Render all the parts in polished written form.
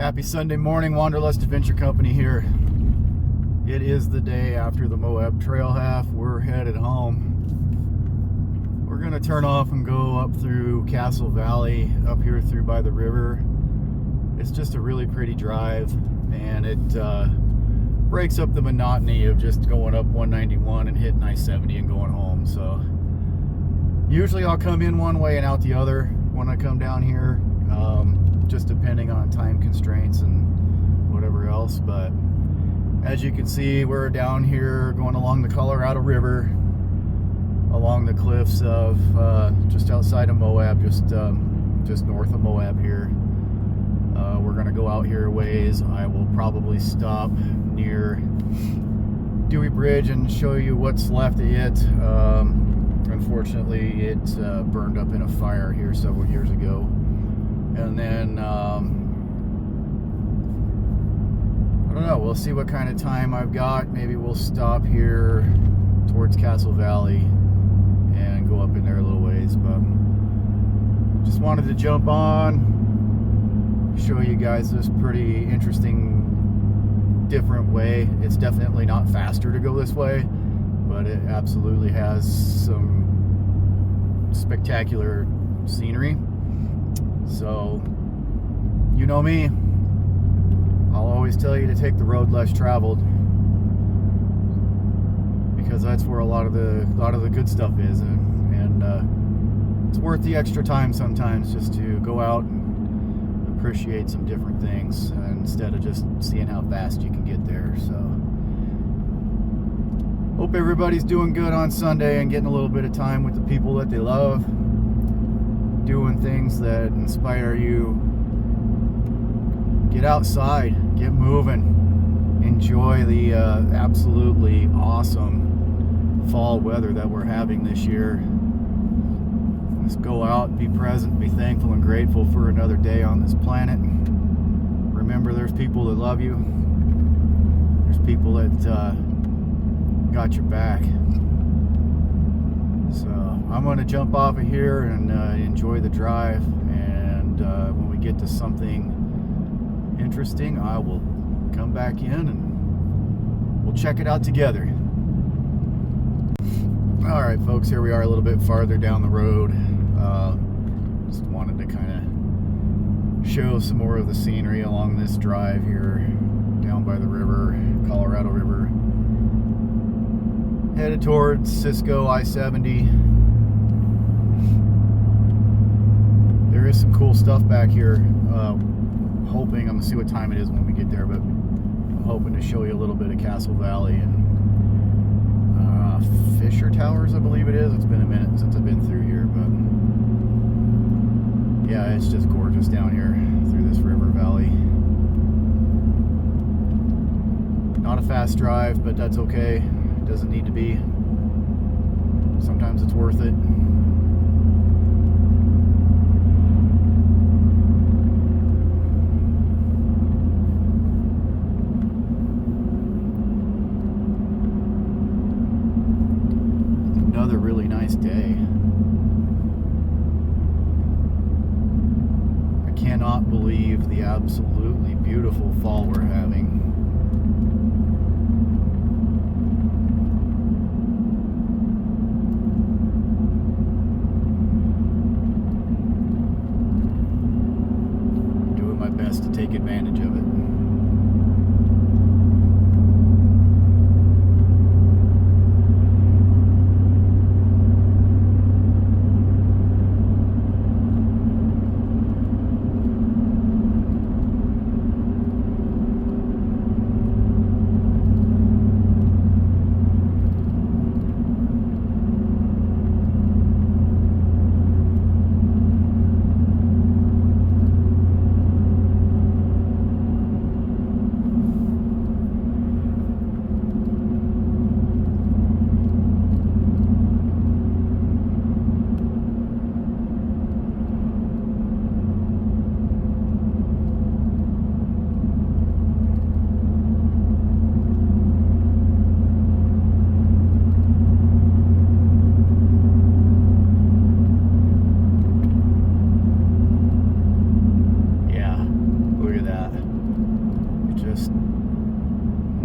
Happy Sunday morning, Wanderlust Adventure Company here. It is the day after the Moab Trail Half. We're headed home. We're going to turn off and go up through Castle Valley, up here through by the river. It's just a really pretty drive, and it breaks up the monotony of just going up 191 and hitting I70 and going home. So usually I'll come in one way and out the other when I come down here. Just depending on time constraints and whatever else. But as you can see, we're down here going along the Colorado River, along the cliffs of just outside of Moab, just north of Moab here. We're gonna go out here a ways. I will probably stop near Dewey Bridge and show you what's left of it. Unfortunately, it burned up in a fire here several years ago. And then, I don't know, we'll see what kind of time I've got. Maybe we'll stop here towards Castle Valley and go up in there a little ways. But just wanted to jump on, show you guys this pretty interesting, different way. It's definitely not faster to go this way, but it absolutely has some spectacular scenery. So, you know me, I'll always tell you to take the road less traveled, because that's where a lot of the good stuff is, and it's worth the extra time sometimes just to go out and appreciate some different things instead of just seeing how fast you can get there. So, hope everybody's doing good on Sunday and getting a little bit of time with the people that they love, doing things that inspire you. Get outside, get moving, enjoy the absolutely awesome fall weather that we're having this year. Let's go out, be present, be thankful and grateful for another day on this planet. Remember, there's people that love you. There's people that got your back. So I'm going to jump off of here and enjoy the drive, and when we get to something interesting, I will come back in and we'll check it out together. Alright folks, here we are a little bit farther down the road. Just wanted to kind of show some more of the scenery along this drive here down by the river, Colorado River. Headed towards Cisco I70. There is some cool stuff back here. I'm gonna see what time it is when we get there, but I'm hoping to show you a little bit of Castle Valley and Fisher Towers, I believe it is. It's been a minute since I've been through here, but yeah, it's just gorgeous down here through this river valley. Not a fast drive, but that's okay. It doesn't need to be. Sometimes it's worth it. Another really nice day. I cannot believe the absolutely beautiful fall we're having. Doing my best to take advantage of it.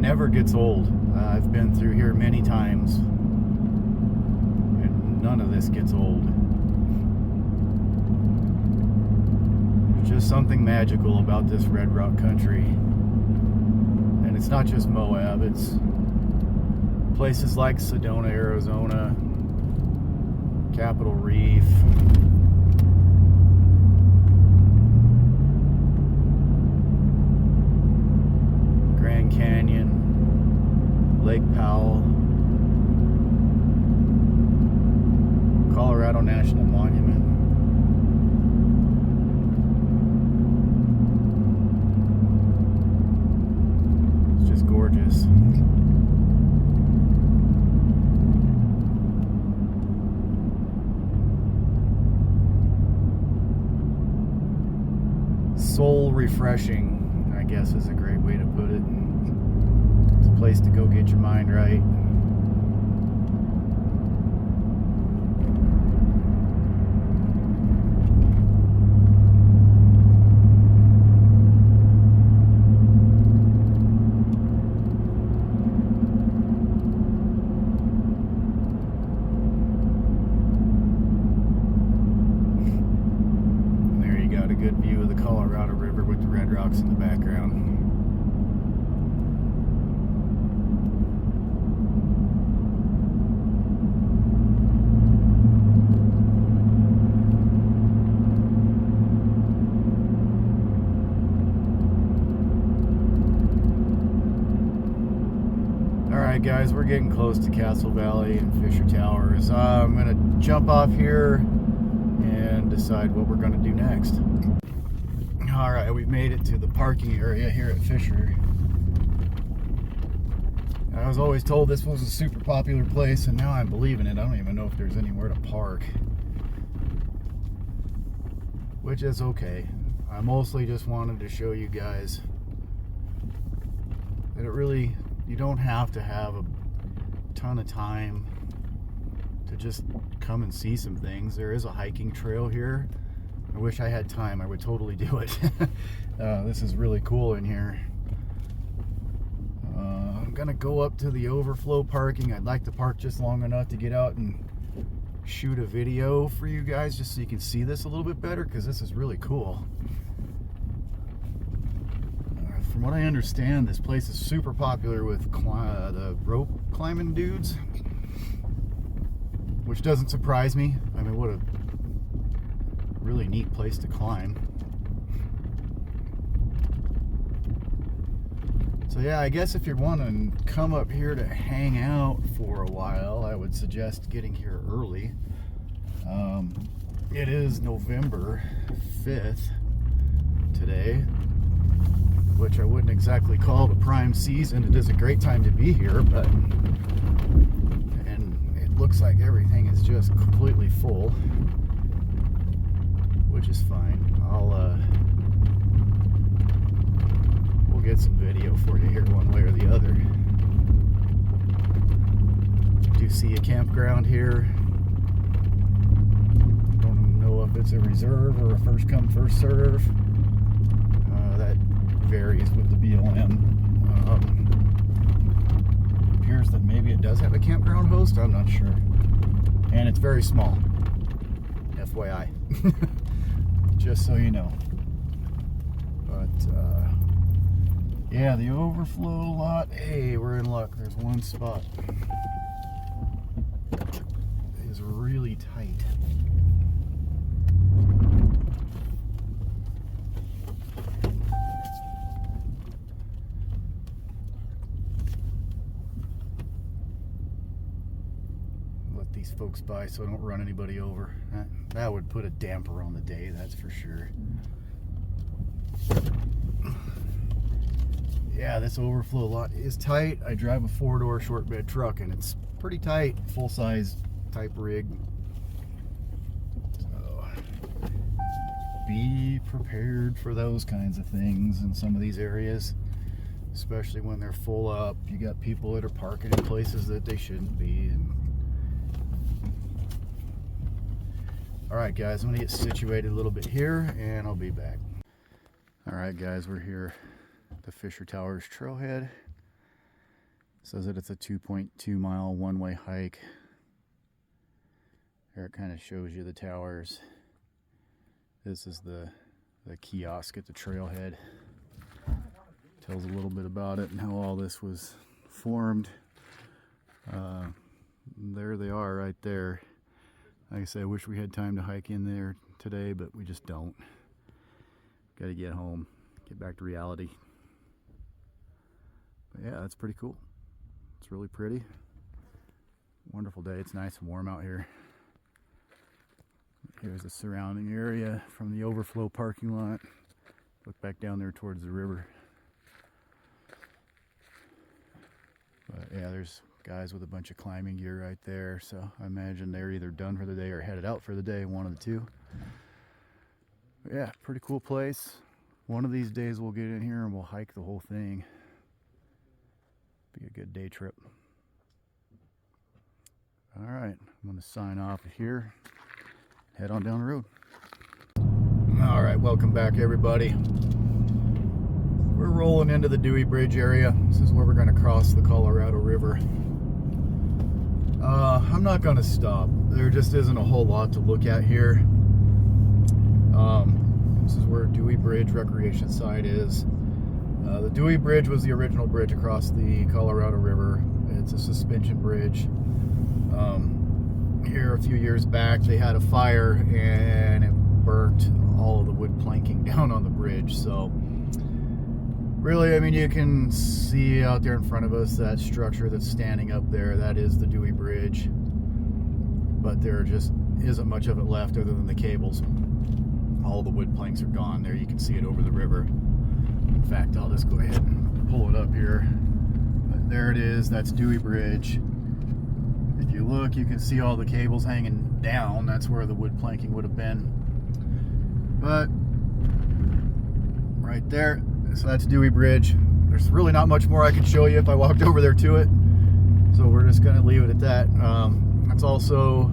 never gets old. I've been through here many times, and none of this gets old. There's just something magical about this red rock country. And it's not just Moab, it's places like Sedona, Arizona, Capitol Reef, Grand Canyon, Lake Powell, Colorado National Monument. It's just gorgeous. Soul refreshing, I guess, is a great way to put it. It's a place to go get your mind right. Good view of the Colorado River with the red rocks in the background. Alright guys, we're getting close to Castle Valley and Fisher Towers. I'm going to jump off here and decide what we're going to do next. Alright, we've made it to the parking area here at Fisher. I was always told this was a super popular place, and now I'm believing it. I don't even know if there's anywhere to park, which is okay. I mostly just wanted to show you guys that you don't have to have a ton of time to just come and see some things. There is a hiking trail here. I wish I had time. I would totally do it. This is really cool in here. I'm gonna go up to the overflow parking. I'd like to park just long enough to get out and shoot a video for you guys, just so you can see this a little bit better, because this is really cool. From what I understand, this place is super popular with the rope climbing dudes, which doesn't surprise me. I mean, what a really neat place to climb. So yeah, I guess if you want to come up here to hang out for a while, I would suggest getting here early. It is November 5th today, which I wouldn't exactly call the prime season. It is a great time to be here, but and it looks like everything is just completely full, which is fine. We'll get some video for you here one way or the other. Do see a campground here. Don't know if it's a reserve or a first come first serve. That varies with the BLM. Appears that maybe it does have a campground host. I'm not sure. And it's very small. FYI. Just so you know. But yeah, the overflow lot, hey, we're in luck. There's one spot. It is really tight. Let these folks by so I don't run anybody over. That would put a damper on the day, that's for sure. Yeah, this overflow lot is tight. I drive a 4-door short bed truck, and it's pretty tight, full-size type rig. So be prepared for those kinds of things in some of these areas, especially when they're full up. You got people that are parking in places that they shouldn't be. Alright guys, I'm going to get situated a little bit here and I'll be back. Alright guys, we're here at the Fisher Towers Trailhead. Says that it's a 2.2 mile one-way hike. There it kind of shows you the towers. This is the kiosk at the trailhead. Tells a little bit about it and how all this was formed. There they are right there. Like I said, I wish we had time to hike in there today, but we just don't. Got to get home, get back to reality. But yeah, that's pretty cool. It's really pretty. Wonderful day. It's nice and warm out here. Here's the surrounding area from the overflow parking lot. Look back down there towards the river. But yeah, there's guys with a bunch of climbing gear right there. So I imagine they're either done for the day or headed out for the day, one of the two. But yeah, pretty cool place. One of these days we'll get in here and we'll hike the whole thing. Be a good day trip. All right, I'm going to sign off here. Head on down the road. All right, welcome back everybody. We're rolling into the Dewey Bridge area. This is where we're going to cross the Colorado River. I'm not going to stop. There just isn't a whole lot to look at here. This is where Dewey Bridge recreation site is. The Dewey Bridge was the original bridge across the Colorado River. It's a suspension bridge. Here a few years back they had a fire and it burnt all of the wood planking down on the bridge. So really, I mean, you can see out there in front of us that structure that's standing up there. That is the Dewey Bridge, but there just isn't much of it left other than the cables. All the wood planks are gone. There you can see it over the river. In fact, I'll just go ahead and pull it up here. But there it is. That's Dewey Bridge. If you look, you can see all the cables hanging down. That's where the wood planking would have been. But right there, so that's Dewey Bridge. There's really not much more I could show you if I walked over there to it. So we're just going to leave it at that. That's also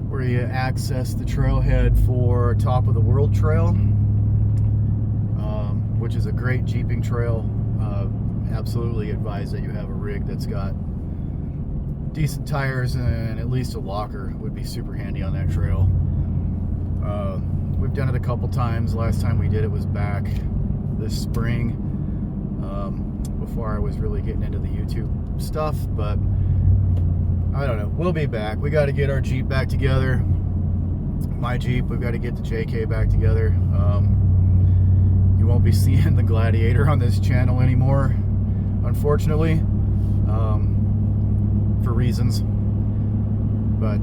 where you access the trailhead for Top of the World Trail, which is a great jeeping trail. Absolutely advise that you have a rig that's got decent tires and at least a locker. Would be super handy on that trail. We've done it a couple times. Last time we did it was back this spring, before I was really getting into the YouTube stuff, but I don't know, we'll be back. We got to get our Jeep back together. My Jeep, we've got to get the JK back together. You won't be seeing the Gladiator on this channel anymore, unfortunately, for reasons, but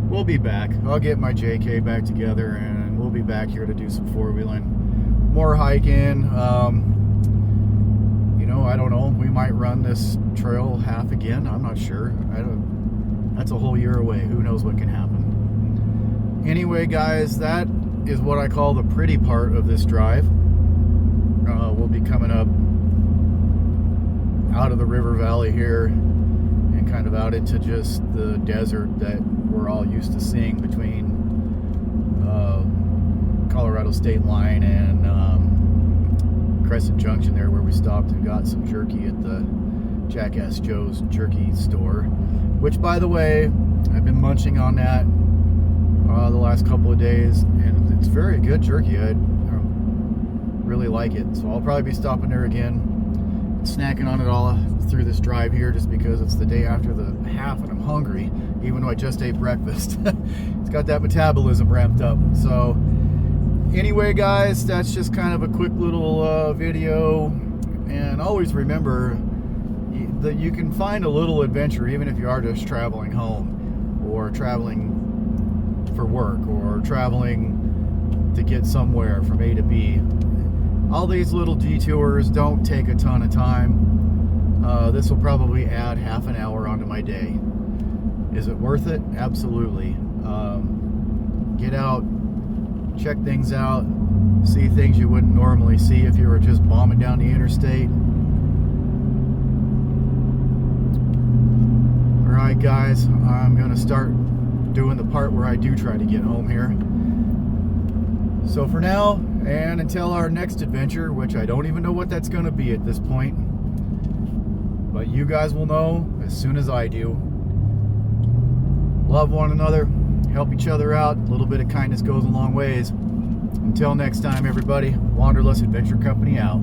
we'll be back. I'll get my JK back together and we'll be back here to do some four-wheeling, more hiking. You know, I don't know, we might run this trail half again. I'm not sure. That's a whole year away. Who knows what can happen. Anyway, guys, that is what I call the pretty part of this drive. We'll be coming up out of the river valley here and kind of out into just the desert that we're all used to seeing between Colorado state line and Crescent Junction there, where we stopped and got some jerky at the Jackass Joe's jerky store, which, by the way, I've been munching on that the last couple of days, and it's very good jerky. I really like it, so I'll probably be stopping there again, snacking on it all through this drive here, just because it's the day after the half and I'm hungry, even though I just ate breakfast. It's got that metabolism ramped up. So anyway, guys, that's just kind of a quick little video, and always remember that you can find a little adventure even if you are just traveling home, or traveling for work, or traveling to get somewhere from A to B. All these little detours don't take a ton of time. This will probably add half an hour onto my day. Is it worth it? Absolutely. Get out, check things out, see things you wouldn't normally see if you were just bombing down the interstate. Alright, guys, I'm going to start doing the part where I do try to get home here. So for now, and until our next adventure, which I don't even know what that's going to be at this point, but you guys will know as soon as I do. Love one another, help each other out. A little bit of kindness goes a long ways. Until next time, everybody, Wanderlust Adventure Company out.